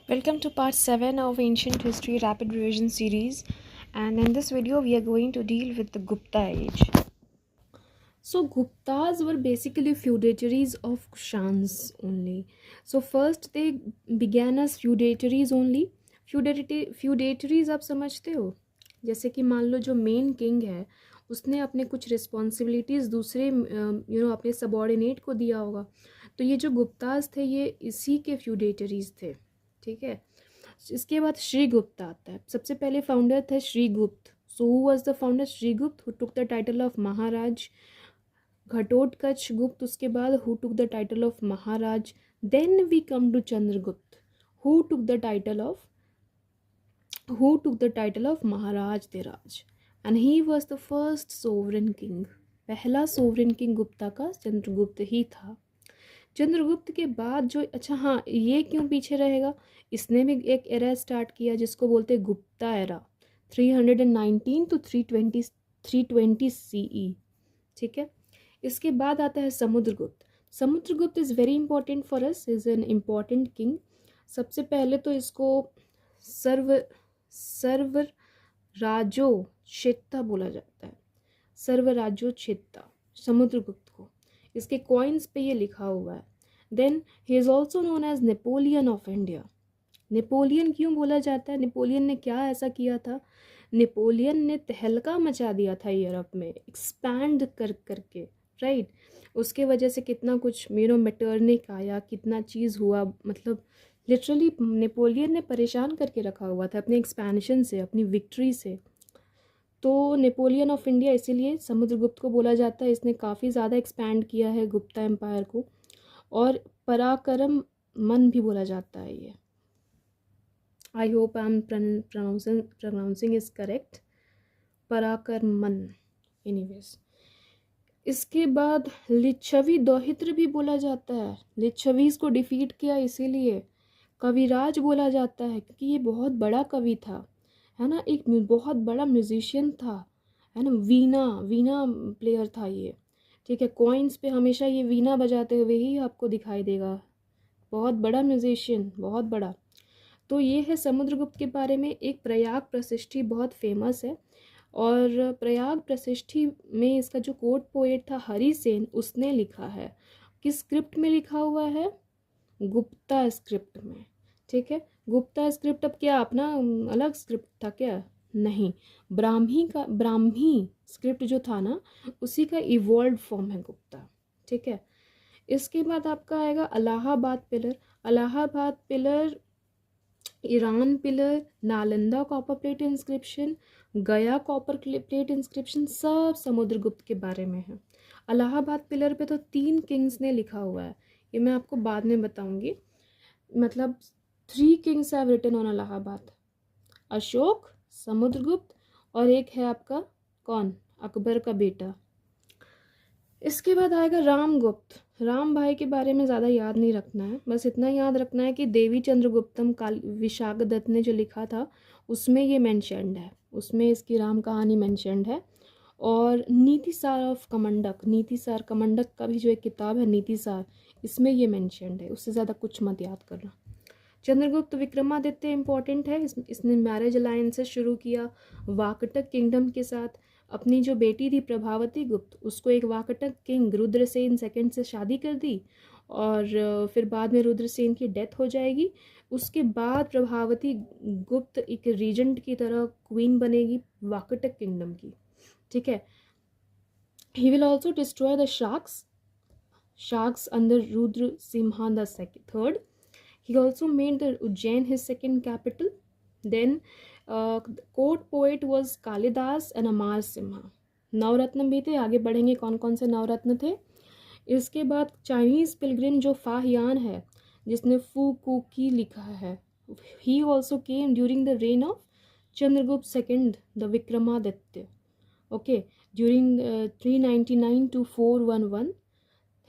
Welcome to part 7 of Ancient History Rapid Revision series, and in this video we are going to deal with the Gupta age. So Guptas were basically feudatories of Kushans only. So first they began as feudatories only. feudatories आप समझते हो, जैसे कि मान लो जो main king है उसने अपने कुछ रिस्पॉन्सिबिलिटीज़ दूसरे अपने सबॉर्डिनेट को दिया होगा, तो ये जो गुप्ताज थे ये इसी के फ्यूडेटरीज थे। ठीक है, इसके बाद श्रीगुप्त आता है। सबसे पहले फाउंडर थे Srigupta. So who was the founder? Srigupta, who took the title of Maharaj. Ghatotkacha Gupta, उसके बाद who took the title of Maharaj. Then we come to Chandragupta, who took the title of Maharajadhiraj, and he was the first sovereign king. पहला sovereign king Gupta का चंद्रगुप्त ही था। चंद्रगुप्त के बाद जो, अच्छा हाँ, ये क्यों पीछे रहेगा, इसने भी एक एरा स्टार्ट किया जिसको बोलते हैं गुप्ता एरा, 319 to 320 CE। ठीक है, इसके बाद आता है Samudragupta. Samudragupta is very important for us, is an important king. सबसे पहले तो इसको सर्वराजो क्षेत्रा बोला जाता है, सर्वराजो क्षेत्रा समुद्रगुप्त को। इसके कॉइन्स पे ये लिखा हुआ है। Then he is also known as Napoleon of India. Napoleon क्यों बोला जाता है? नेपोलियन ने क्या ऐसा किया था? नेपोलियन ने तहलका मचा दिया था यूरोप में, एक्सपैंड करके, राइट। उसके वजह से कितना कुछ मेटर्निक आया, कितना चीज़ हुआ, मतलब लिटरली नेपोलियन ने परेशान करके रखा हुआ था अपने एक्सपेंशन से, अपनी विक्ट्री से। तो नेपोलियन ऑफ इंडिया इसीलिए समुद्रगुप्त को बोला जाता है। इसने काफ़ी ज़्यादा एक्सपैंड किया है गुप्ता एम्पायर को, और पराक्रम मन भी बोला जाता है ये। I hope I am pronouncing is correct, Parakraman. Anyways, इसके बाद लिच्छवी दोहित्र भी बोला जाता है। लिच्छवीज को डिफीट किया इसीलिए। कविराज बोला जाता है क्योंकि ये बहुत बड़ा कवि था, है ना, एक बहुत बड़ा म्यूजिशियन था, है ना, वीणा प्लेयर था ये। ठीक है, कॉइन्स पे हमेशा ये वीणा बजाते हुए ही आपको दिखाई देगा। बहुत बड़ा म्यूजिशियन, बहुत बड़ा। तो ये है समुद्रगुप्त के बारे में। एक प्रयाग प्रशिष्टि बहुत फेमस है, और प्रयाग प्रशिष्टि में इसका जो कोर्ट पोएट था हरिसेन, उसने लिखा है। किस स्क्रिप्ट में लिखा हुआ है? गुप्ता स्क्रिप्ट में। ठीक है, गुप्ता स्क्रिप्ट अब क्या अपना अलग स्क्रिप्ट था क्या? नहीं, ब्राह्मी स्क्रिप्ट जो था ना, उसी का इवॉल्व फॉर्म है गुप्ता। ठीक है, इसके बाद आपका आएगा Allahabad pillar. Allahabad pillar, Iran pillar, Nalanda copper plate inscription, गया कॉपर प्लेट इंस्क्रिप्शन, सब समुद्रगुप्त के बारे में है। इलाहाबाद पिलर पे तो 3 किंग्स ने लिखा हुआ है, ये मैं आपको बाद में बताऊंगी। मतलब 3 kings have written on Allahabad, Ashok, Samudragupta, और एक है आपका कौन, अकबर का बेटा। इसके बाद आएगा रामगुप्त। राम भाई के बारे में ज़्यादा याद नहीं रखना है, बस इतना याद रखना है कि देवी चंद्रगुप्तम विशाखदत्त ने जो लिखा था उसमें ये मैंशनड है, उसमें इसकी राम कहानी मैंशनड है। और नीतिसार ऑफ कमंडक, नीतिसार कमंडक का भी जो एक किताब है नीतिसार, इसमें ये मैंशनड है। उससे ज़्यादा कुछ मत याद करना। चंद्रगुप्त विक्रमादित्य इंपॉर्टेंट है। इसने मैरिज अलायंसेस शुरू किया वाकटक किंगडम के साथ। अपनी जो बेटी थी प्रभावती गुप्त, उसको एक वाकटक किंग रुद्रसेन सेकंड से शादी कर दी, और फिर बाद में रुद्रसेन की डेथ हो जाएगी। उसके बाद प्रभावती गुप्त एक रीजेंट की तरह क्वीन बनेगी वाकटक किंगडम की। ठीक है, he will also destroy the sacks under Rudra Simha the third. He also made the Ujjain his second capital. Then court poet was Kalidas and Amar Simha. नवरत्न भी थे, आगे बढ़ेंगे कौन कौन से नवरत्न थे। इसके बाद चाइनीज पिलग्रिम जो फाहियान है, जिसने फू कू की लिखा है, he also came during the reign of Chandragupta second the Vikramaditya. Okay, during 399 to 411,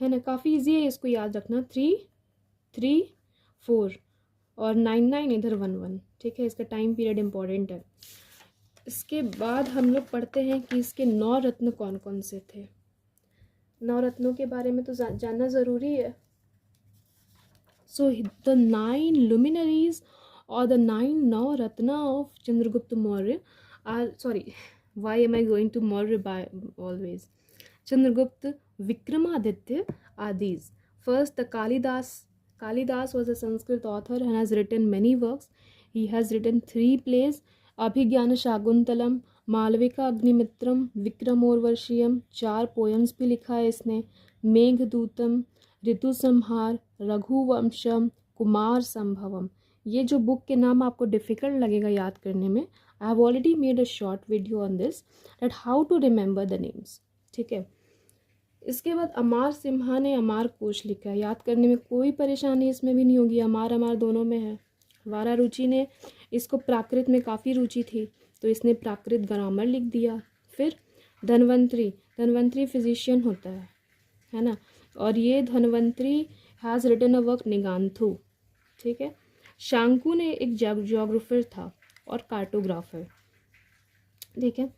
है ना, काफ़ी ईजी है इसको याद रखना। 334 और 99 इधर 11। ठीक है, इसका टाइम पीरियड इम्पॉर्टेंट है। इसके बाद हम लोग पढ़ते हैं कि इसके 9 रत्न कौन कौन से थे। 9 रत्नों के बारे में तो जानना ज़रूरी है। So the 9 luminaries or the 9 Navaratna of Chandragupta Maurya are, sorry, why am I going to Maurya by always? Chandragupta, Vikramaditya are these. First, the Kalidas. Kalidas was a Sanskrit author and has written many works. He has written 3 plays, Abhigyana Shaguntalam, Malvika Agnimitram, Vikramorvashiyam, 4 poems भी लिखा है इसने, मेघदूतम, ऋतु संहार, रघुवंशम, कुमार संभवम। ये जो book के नाम आपको डिफ़िकल्ट लगेगा याद करने में, I have already made a short video on this that how to remember the names, ठीक है। इसके बाद अमार सिम्हा ने अमार कोश लिखा है, याद करने में कोई परेशानी इसमें भी नहीं होगी, अमार अमार दोनों में है। वारा रुचि ने इसको प्राकृत में काफ़ी रुचि थी तो इसने प्राकृत ग्रामर लिख दिया। फिर धन्वंतरी, धन्वंतरी फिजिशियन होता है ना, और ये Dhanvantari has written a work Nighantu, ठीक है। शांकु ने एक जियोग्राफर था और कार्टोग्राफर, ठीक है।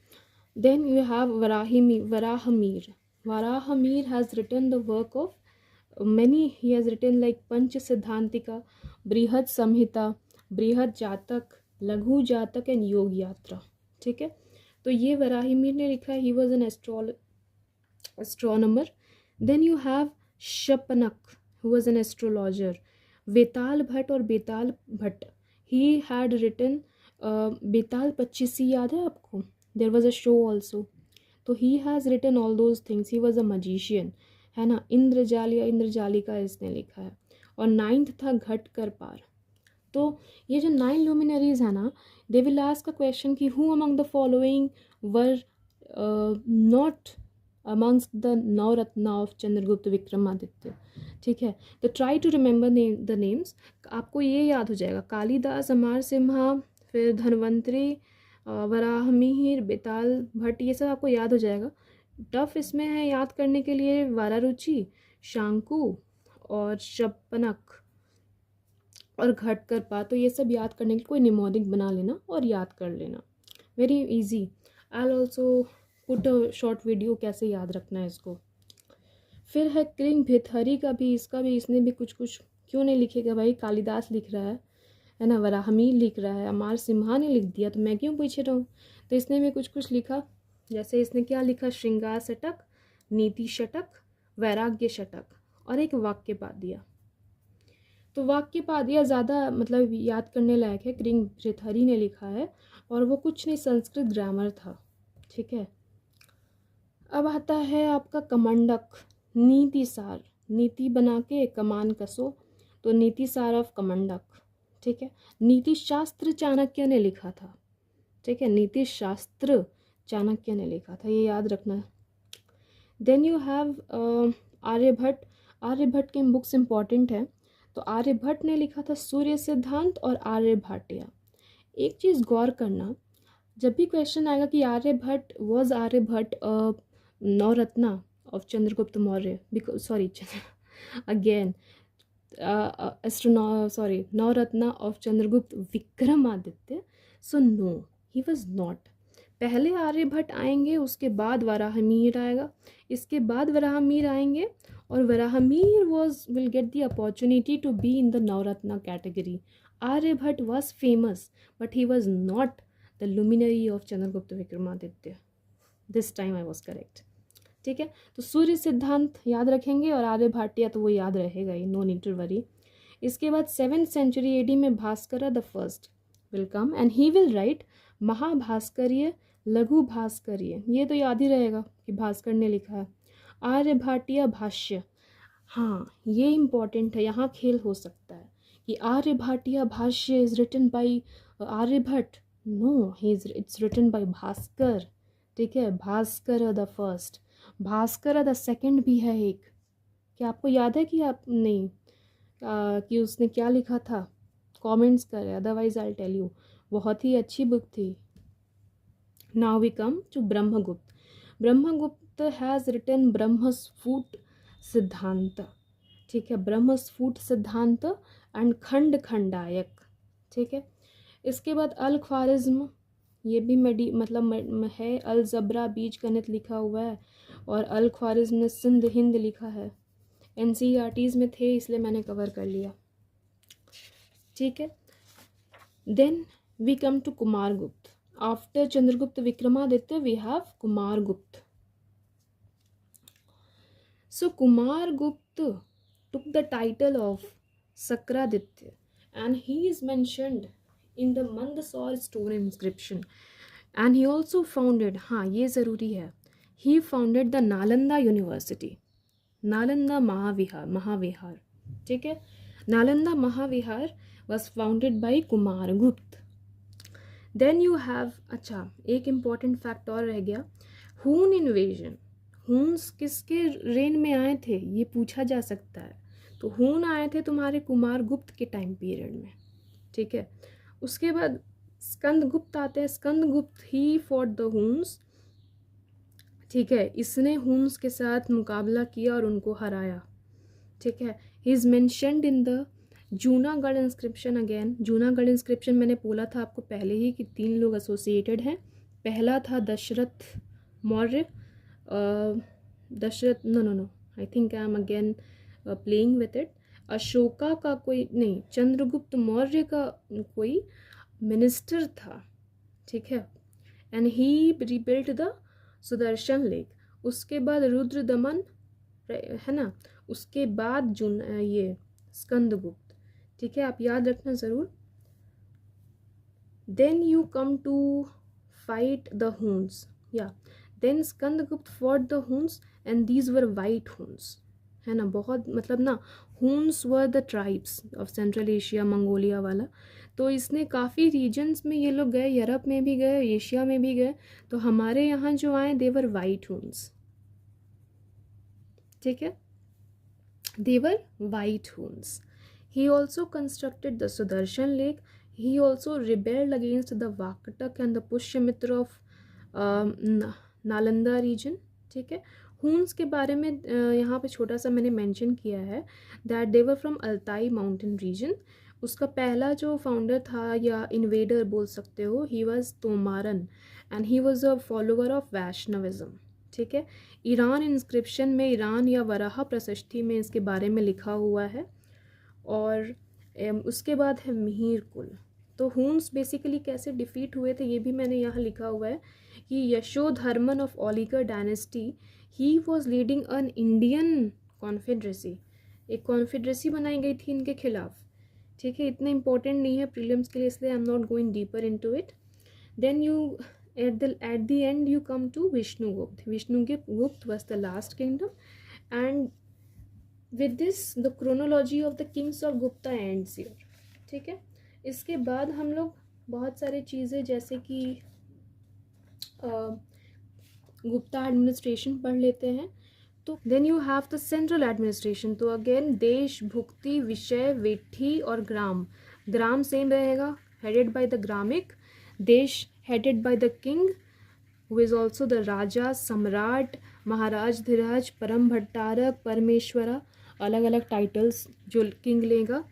Then you have Varahamihir, Varahamir has written the work of many. He has written like Panch Siddhantika, Brihad Samhita, Brihad Jatak, Laghu Jatak and Yog Yatra, ठीक है। तो ये वराहमीर ने लिखा है, he was an astronomer. Then you have Shapanak, who was an astrologer. Betal Bhatt और बेताल Bhatt, he had written बेताल पच्चीसी, याद है आपको? There was a show also. तो he has written all those things, he was a magician, है ना। इंद्रजाल या इंद्रजालिका इसने लिखा है। और 9th था घट कर पार। तो ये जो 9 लुमिनरीज है ना, they will ask a question कि who among the following were not amongst the Navaratna of Chandragupta Vikramaditya, ठीक है। तो try to remember the names, आपको ये याद हो जाएगा, कालिदास, अमार सिम्हा, फिर धन्वंतरी, वराहमिहिर, बेताल भट्ट, ये सब आपको याद हो जाएगा। टफ इसमें है याद करने के लिए वारारुचि, शांकु और शपनक और घट कर पा, तो ये सब याद करने के लिए कोई निमोनिक बना लेना और याद कर लेना, very easy. I will also put a short video कैसे याद रखना है इसको। फिर है कृंग भितहरी का भी, इसका भी इसने भी कुछ कुछ क्यों नहीं लिखेगा भाई, कालिदास लिख रहा है ना, वराहमीर लिख रहा है, अमार सिम्हा ने लिख दिया, तो मैं क्यों पूछ रहा हूँ। तो इसने भी कुछ कुछ लिखा, जैसे इसने क्या लिखा, श्रृंगार शतक, नीति शतक, वैराग्य शतक और एक वाक्य पादिया। तो वाक्य पादिया ज़्यादा मतलब याद करने लायक है, कृंग भितहरी ने लिखा है और वो कुछ नहीं संस्कृत ग्रामर था, ठीक है। अब आता है आपका कमंडक, नीति सार, नीति बना के कमान कसो, तो नीति सार ऑफ कमंडक, ठीक है। नीति शास्त्र चाणक्य ने लिखा था, ठीक है, नीति शास्त्र चाणक्य ने लिखा था, ये याद रखना है। Then you have Aryabhatta, Aryabhatta के बुक्स इंपॉर्टेंट है, तो आर्यभट्ट ने लिखा था सूर्य सिद्धांत और आर्यभट्टिया। एक चीज़ गौर करना, जब भी क्वेश्चन आएगा कि Aryabhatta was Aryabhatta Navratna of Chandragupta Maurya, because sorry again Navratna of Chandragupta Vikramaditya, so no he was not. पहले आर्यभट्ट आएंगे, उसके बाद वराहमीर आएगा, इसके बाद वराहमीर आएंगे और Varahamihir will get the opportunity to be in the Navaratna category. Aryabhata was famous but he was not the luminary of Chandragupta Vikramaditya. This time I was correct, ठीक है। तो सूर्य सिद्धांत याद रखेंगे और आर्यभट्टिया तो वो याद रहेगा ही, नो नीड टू वरी। इसके बाद 7th century AD में Bhaskara the first will come and he will write Mahabhaskariya, Laghu Bhaskariya, ये तो याद ही रहेगा कि भास्कर ने लिखा है। आर्यभट्टिया भाष्य, हाँ ये इम्पॉर्टेंट है, यहाँ खेल हो सकता है कि Aryabhatiya Bhashya is written by Aryabhatta, no it's written by Bhaskar, ठीक है। Bhaskar the first, Bhaskar the second भी है एक, क्या आपको याद है कि आप नहीं कि उसने क्या लिखा था, कमेंट्स करें, अदरवाइज आई टेल यू, बहुत ही अच्छी बुक थी। Now we come to Brahmagupta, Brahmagupta has written Brahmasphuta Siddhanta, ठीक है, ब्रह्मस्फुट सिद्धांत एंड खंड खंडायक, ठीक है। इसके बाद अल ख्वारिज्म, ये भी मतलब है, अलजबरा बीज गणित लिखा हुआ है और अल ख्वारिज्म ने सिंध हिंद लिखा है, NCERTs में थे इसलिए मैंने कवर कर लिया, ठीक है। Then we come to Kumargupta. After Chandragupta Vikramaditya, we have Kumargupta. So Kumargupta took the title of Sakraditya, and he is mentioned in the Mandsaur stone inscription. And he also founded, हाँ ये ज़रूरी है, he founded the Nalanda University, Nalanda Mahavihara, ठीक है. Nalanda Mahavihara was founded by Kumaragupta. Then you have, अच्छा एक important fact और रह गया, हून इन्वेजन. हून्स किसके रेन में आए थे ये पूछा जा सकता है. तो हून आए थे तुम्हारे कुमारगुप्त के टाइम पीरियड में, ठीक है. उसके बाद स्कंदगुप्त आते हैं. स्कंदगुप्त ही फॉट द हून्स, ठीक है. इसने हून्स के साथ मुकाबला किया और उनको हराया, ठीक है. He is mentioned in the Junagadh inscription. Again Junagadh inscription मैंने बोला था आपको पहले ही कि 3 लोग एसोसिएटेड हैं. पहला था Dasharatha Maurya, Dasharatha, no I think I am again playing with it. Ashoka का कोई नहीं, चंद्रगुप्त मौर्य का कोई मिनिस्टर था, ठीक है. And he rebuilt the Sudarshan lake. उसके बाद रुद्र दमन है ना, उसके बाद ये स्कंदगुप्त, ठीक है. आप याद रखना ज़रूर. Then you come to fight the Huns, या then Skandagupta fought the Huns and these were white Huns, है ना. बहुत मतलब ना, Huns were the tribes of central Asia, Mongolia वाला. तो इसने काफ़ी रीजन्स में ये लोग गए, यूरोप में भी गए, एशिया में भी गए. तो हमारे यहाँ जो आए देवर वाइट हून्स, ठीक है. देवर white हून्स. He also constructed the Sudarshan Lake. He also rebelled against the Vakatak and the Pushyamitra of Nalanda region, ठीक है. हून्स के बारे में यहाँ पे छोटा सा मैंने मेंशन किया है that they were from Altai mountain region. उसका पहला जो फाउंडर था या इन्वेडर बोल सकते हो, he was Toramana and he was a follower of Vaishnavism, ठीक है. ईरान इंस्क्रिप्शन में, ईरान या वराह प्रशस्ति में इसके बारे में लिखा हुआ है. और उसके बाद है मिहिर कुल. तो हून्स बेसिकली कैसे डिफीट हुए थे ये भी मैंने यहाँ लिखा हुआ है कि Yashodharman of Aulikara dynasty, he was leading an Indian confederacy. एक कॉन्फेडरेसी बनाई गई थी इनके खिलाफ, ठीक है. इतना इंपॉर्टेंट नहीं है प्रीलिम्स के लिए, इसलिए I am not going deeper into it. Then you at the end you come to Vishnugupta. Vishnugupta was the last kingdom, and with this the chronology of the kings of Gupta ends here, ठीक है. इसके बाद हम लोग बहुत सारी चीज़ें जैसे कि गुप्ता एडमिनिस्ट्रेशन पढ़ लेते हैं. तो then you have the central administration. तो अगेन देश, भुक्ति, विषय, वेठी और ग्राम. ग्राम सेम रहेगा, हेडेड बाय द ग्रामिक. देश headed by the king who is also the राजा, सम्राट, महाराज धीराज, परम भट्टारक, परमेश्वरा, अलग अलग टाइटल्स जो किंग लेगा.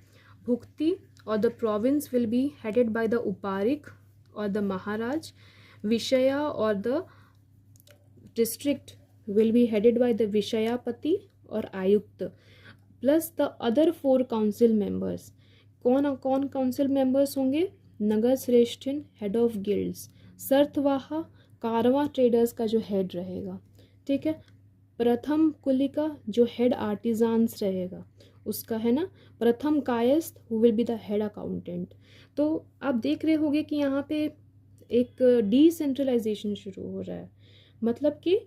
भुक्ति और the province will be headed by the Uparika और द महाराज. विषया और the district will be headed by the Vishayapati और Ayukta, plus the other 4 council members. कौन कौन काउंसिल मेंबर्स होंगे? Nagara Shreshthin, head of guilds. Sarthavaha, caravan traders का जो हेड रहेगा, ठीक है. प्रथम कुलिका जो हेड आर्टिजान्स रहेगा उसका, है ना. प्रथम Kayastha who will be the head accountant. तो आप देख रहे होंगे कि यहाँ पे एक डिसेंट्रलाइजेशन शुरू हो रहा है. मतलब कि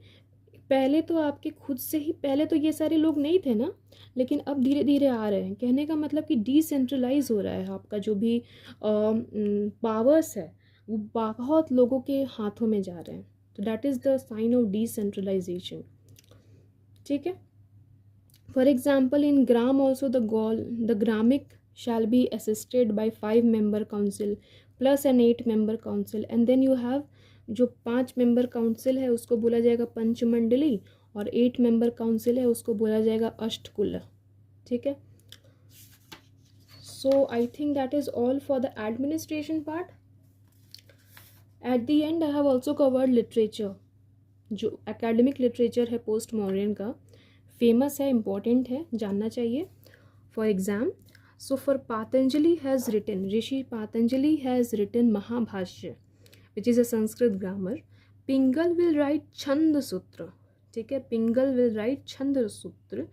पहले तो आपके खुद से ही, पहले तो ये सारे लोग नहीं थे ना, लेकिन अब धीरे धीरे आ रहे हैं. कहने का मतलब कि डिसेंट्रलाइज हो रहा है. आपका जो भी पावर्स है वो बहुत लोगों के हाथों में जा रहे हैं. तो that is the sign of decentralisation, ठीक है. For example in Grama also the Gramika shall be assisted by 5 member council plus an 8 member council. And then you have जो 5 मेंबर काउंसिल है उसको बोला जाएगा पंचमंडली, और 8 मेंबर काउंसिल है उसको बोला जाएगा अष्टकुल, ठीक है. So I think that is all for the administration part. At the end I have also covered literature. जो एकेडमिक लिटरेचर है पोस्ट मॉडर्न का, फेमस है, इम्पॉर्टेंट है, जानना चाहिए for exam. So for Patanjali has written, Rishi Patanjali has written Mahabhashya, which is a Sanskrit grammar. Pingal will write Chand Sutra, ठीक है, पिंगल will write Chand Sutra,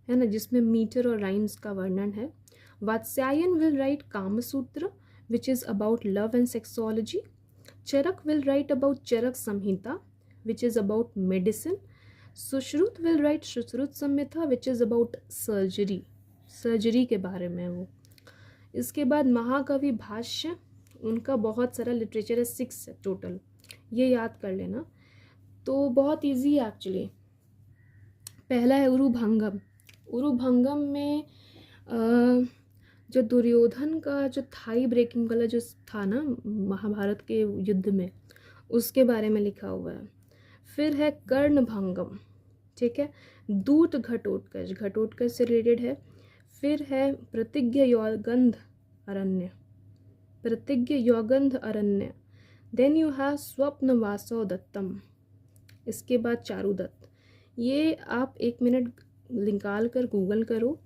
है ना, जिसमें मीटर और राइम्स का वर्णन है. Vatsyayana will write Kama Sutra, which is about love and sexology. Charak will write about Charak Samhita, which is about medicine. Sushruत will write Sushruत Samhita, which is about surgery, surgery के बारे में वो. इसके बाद महाकवि भाष्य, उनका बहुत सारा लिटरेचर है, 6 है टोटल, ये याद कर लेना. तो बहुत इजी है एक्चुअली. पहला है उरुभंगम. उरुभंगम में जो दुर्योधन का जो थाई ब्रेकिंग वाला जो था ना महाभारत के युद्ध में, उसके बारे में लिखा हुआ है. फिर है कर्णभंगम, ठीक है, दूत घटोत्कच, घटोत्कच से रिलेटेड है. फिर है प्रतिज्ञ यौगंध अरण्य, प्रतिज्ञ यौगंध अरण्य. देन यू हैव स्वप्न वासव दत्तम. इसके बाद चारुदत्त. ये आप 1 मिनट निकाल कर गूगल करो,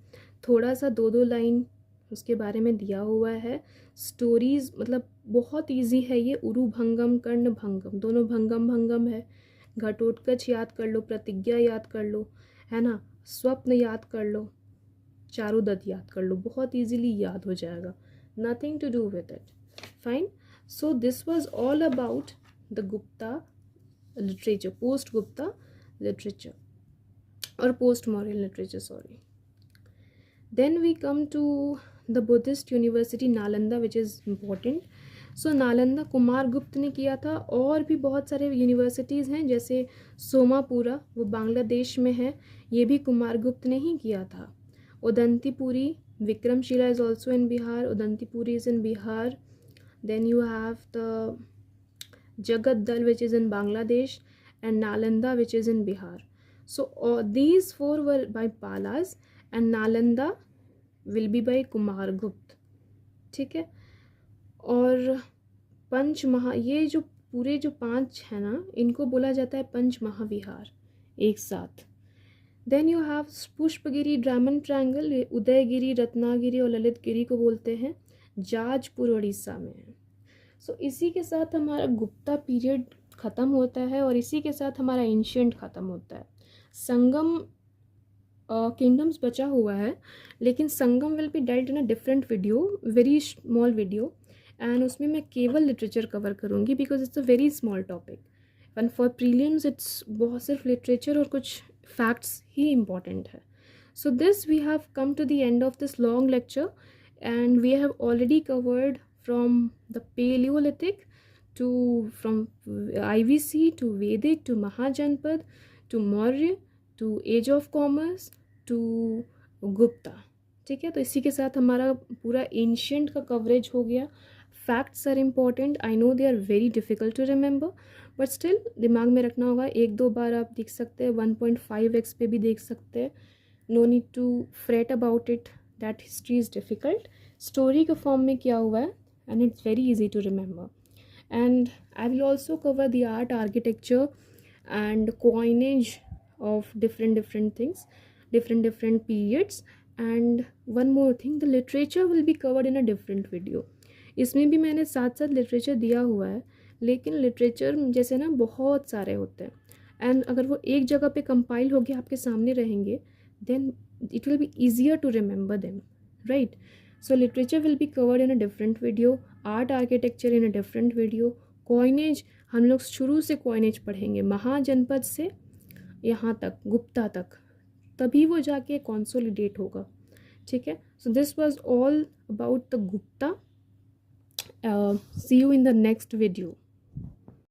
थोड़ा सा 2-2 लाइन उसके बारे में दिया हुआ है. स्टोरीज मतलब बहुत इजी है ये. उरुभंगम, कर्णभंगम, दोनों भंगम भंगम है. घटोत्कच याद कर लो, प्रतिज्ञा याद कर लो, है ना, स्वप्न याद कर लो, चारुदत्त याद कर लो, बहुत इजीली याद हो जाएगा. Nothing to do with it. Fine. So this was all about the Gupta literature, post Gupta literature और post Maurya literature, sorry. Then we come to the Buddhist university Nalanda, which is important. So Nalanda Kumar Gupta ने किया था. और भी बहुत सारे यूनिवर्सिटीज़ हैं, जैसे सोमापुरा, वो बांग्लादेश में है, ये भी कुमार गुप्त ने ही किया था. Odantapuri, Vikramashila is also in Bihar, Odantapuri is in Bihar. Then you have the Jagaddala which is in Bangladesh and Nalanda which is in Bihar. So these 4 were by Palas and Nalanda will be by Kumar Gupta, ठीक है. और पंच महा, ये जो पूरे जो 5 है ना, इनको बोला जाता है पंच महाविहार एक साथ. Then you have Pushpagiri diamond triangle, Udayagiri, Ratnagiri और ललितगिरी को बोलते हैं, जाजपुर उड़ीसा में है. सो इसी के साथ हमारा गुप्ता पीरियड ख़त्म होता है और इसी के साथ हमारा एंशिएंट ख़त्म होता है. संगम किंगडम्स बचा हुआ है, लेकिन Sangam will be dealt in a different video, very small video, and उसमें मैं केवल लिटरेचर कवर करूँगी because it's a very small topic. And for prelims it's बहुत सिर्फ लिटरेचर और कुछ फैक्ट्स ही इम्पॉर्टेंट है. So this we have come to the end of this long lecture and we have already covered from the palaeolithic to from IVC to Vedic to Mahajanpad to Maurya to Age of Commerce to Gupta, ठीक है. तो इसी के साथ हमारा पूरा ancient का coverage हो गया. Facts are important, I know they are very difficult to remember, but still दिमाग में रखना होगा. 1-2 बार आप देख सकते हैं, 1.5x पे भी देख सकते हैं. No need to fret about it that history is difficult. Story के फॉर्म में किया हुआ है and it's very easy to remember. And I will also cover the art, architecture and coinage of different things, different periods. And one more thing, the literature will be covered in a different video. इसमें भी मैंने साथ साथ literature दिया हुआ है, लेकिन literature जैसे ना बहुत सारे होते हैं एंड अगर वो एक जगह पे कंपाइल होके आपके सामने रहेंगे then it will be easier to remember them, right. So literature will be covered in a different video, art architecture in a different video, coinage हम लोग शुरू से coinage पढ़ेंगे महाजनपद से यहाँ तक गुप्ता तक, तभी वो जाके consolidate होगा, ठीक है. So this was all about the Gupta. See you in the next video.